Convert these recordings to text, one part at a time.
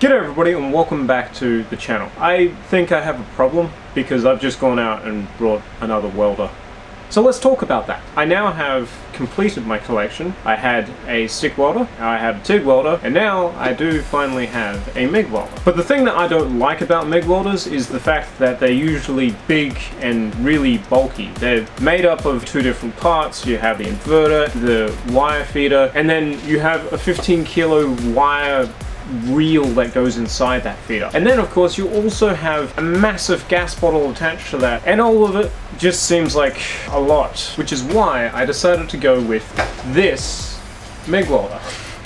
G'day everybody and welcome back to the channel. I think I have a problem because I've just gone out and brought another welder. So let's talk about that. I now have completed my collection. I had a stick welder, I had a TIG welder, and now I do finally have a MIG welder. But the thing that I don't like about MIG welders is the fact that they're usually big and really bulky. They're made up of two different parts. You have the inverter, the wire feeder, and then you have a 15 kilo wire reel that goes inside that feeder. And then of course you also have a massive gas bottle attached to that, and all of it just seems like a lot, which is why I decided to go with this MIG welder.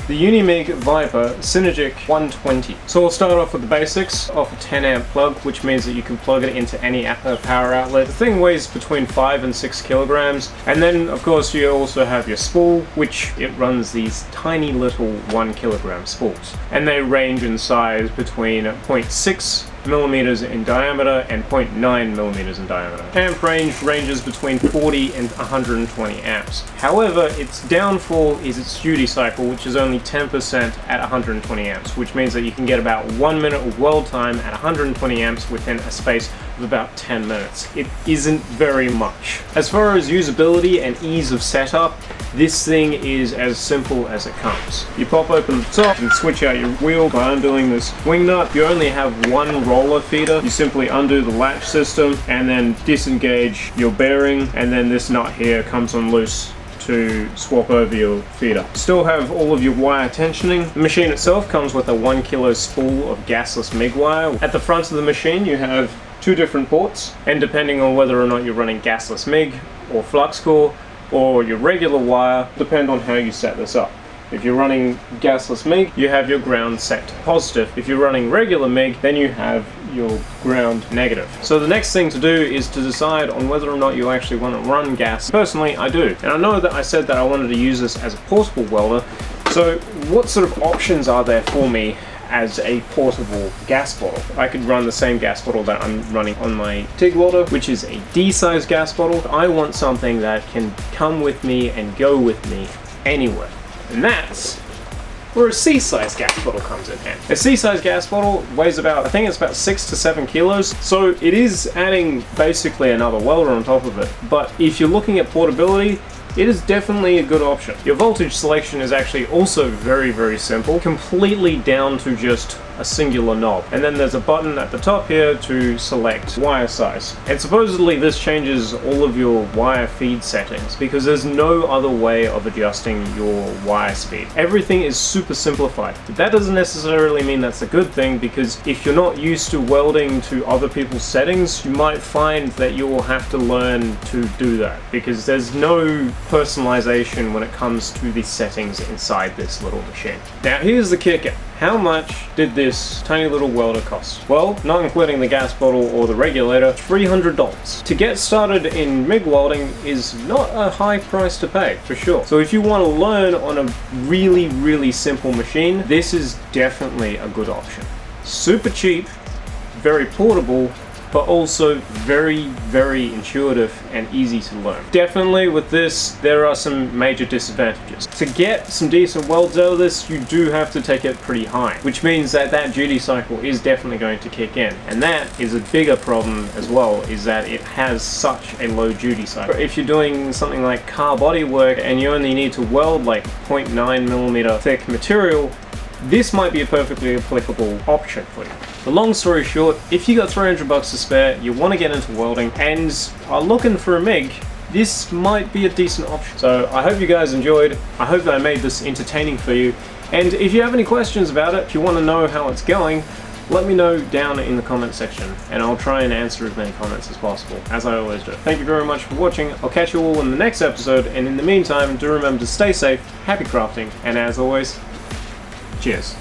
The Unimig Viper Synergic 120. So we'll start off with the basics. Off a 10 amp plug, which means that you can plug it into any power outlet. The thing weighs between 5 and 6 kilograms. And then of course you also have your spool, which it runs these tiny little 1 kilogram spools. And they range in size between 0.6 millimeters in diameter and 0.9 millimeters in diameter. Amp range ranges between 40 and 120 amps. However, its downfall is its duty cycle, which is only 10% at 120 amps, which means that you can get about 1 minute of weld time at 120 amps within a space of about 10 minutes. It isn't very much. As far as usability and ease of setup, this thing is as simple as it comes. You pop open the top and switch out your wheel by undoing this wing nut. You only have one roller feeder. You simply undo the latch system and then disengage your bearing, and then this nut here comes on loose to swap over your feeder. Still have all of your wire tensioning. The machine itself comes with a 1 kilo spool of gasless MIG wire. At the front of the machine you have two different ports, and depending on whether or not you're running gasless MIG or flux core or your regular wire, depend on how you set this up. If you're running gasless MIG, you have your ground set to positive. If you're running regular MIG, then you have your ground negative. So the next thing to do is to decide on whether or not you actually want to run gas. Personally, I do. And I know that I said that I wanted to use this as a portable welder. So what sort of options are there for me as a portable gas bottle? I could run the same gas bottle that I'm running on my TIG welder, which is a D-size gas bottle. I want something that can come with me and go with me anywhere. And that's where a C-size gas bottle comes in handy. A C-size gas bottle weighs about, I think it's about 6 to 7 kilos. So it is adding basically another welder on top of it. But if you're looking at portability, it is definitely a good option. Your voltage selection is actually also very simple, completely down to just a singular knob. And then there's a button at the top here to select wire size. And supposedly this changes all of your wire feed settings because there's no other way of adjusting your wire speed. Everything is super simplified. But that doesn't necessarily mean that's a good thing, because if you're not used to welding to other people's settings, you might find that you will have to learn to do that, because there's no personalization when it comes to the settings inside this little machine. Now here's the kicker. How much did this tiny little welder cost? Well, not including the gas bottle or the regulator, $300. To get started in MIG welding is not a high price to pay, for sure. So if you want to learn on a really simple machine, this is definitely a good option. Super cheap, very portable, but also very intuitive and easy to learn. Definitely with this, there are some major disadvantages. To get some decent welds out of this, you do have to take it pretty high, which means that that duty cycle is definitely going to kick in. And that is a bigger problem as well, is that it has such a low duty cycle. If you're doing something like car body work and you only need to weld like 0.9 millimeter thick material, this might be a perfectly applicable option for you. The long story short, if you got $300 to spare, you want to get into welding and are looking for a MIG, this might be a decent option. So I hope you guys enjoyed. I hope that I made this entertaining for you. And if you have any questions about it, if you want to know how it's going, let me know down in the comment section and I'll try and answer as many comments as possible, as I always do. Thank you very much for watching. I'll catch you all in the next episode, and in the meantime, do remember to stay safe, happy crafting, and as always, cheers.